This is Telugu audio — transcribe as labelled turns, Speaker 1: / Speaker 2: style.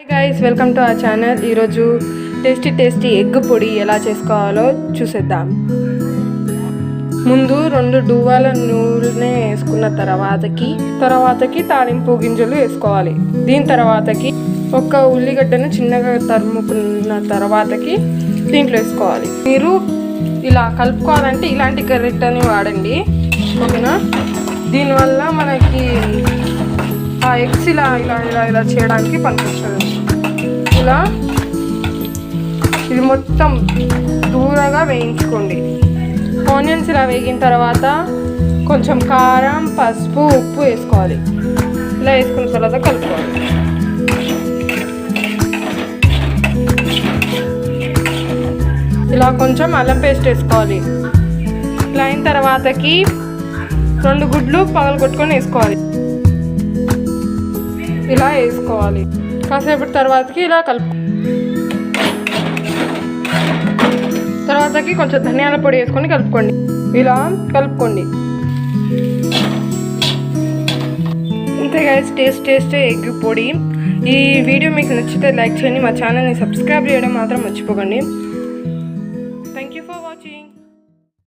Speaker 1: Hi guys, welcome to our channel. ఈరోజు టేస్టీ ఎగ్ పొడి ఎలా చేసుకోవాలో చూసేద్దాం. ముందు 2 డువ్వాల నూనె వేసుకున్న తర్వాతకి తాలింపు గింజలు వేసుకోవాలి. దీని తర్వాతకి ఒక ఉల్లిగడ్డను చిన్నగా తరుముకున్న తర్వాతకి దీంట్లో వేసుకోవాలి. మీరు ఇలా కలుపుకోవాలంటే ఇలాంటి గరిటెని వాడండి, ఓకేనా? దీనివల్ల మనకి ఆ ఎగ్స్ ఇలా చేయడానికి పనికొస్తుంది. ఇలా ఇది మొత్తం దూరంగా వేయించుకోండి. ఆనియన్స్ ఇలా వేగిన తర్వాత కొంచెం కారం, పసుపు, ఉప్పు వేసుకోవాలి. ఇలా వేసుకున్న తర్వాత కలుపుకోవాలి. ఇలా కొంచెం అల్లం పేస్ట్ వేసుకోవాలి. ఇలా అయిన తర్వాతకి 2 గుడ్లు పగలగొట్టుకొని వేసుకోవాలి. ఇలా వేసుకోవాలి. కాసేపటి తర్వాతకి ఇలా తర్వాతకి కొంచెం ధనియాల పొడి వేసుకొని కలుపుకోండి. ఇలా కలుపుకోండి. అంతే గైస్, టేస్ట్ ఎగ్ పొడి. ఈ వీడియో మీకు నచ్చితే లైక్ చేయండి. మా ఛానల్ని సబ్స్క్రైబ్ చేయడం మాత్రం మర్చిపోకండి.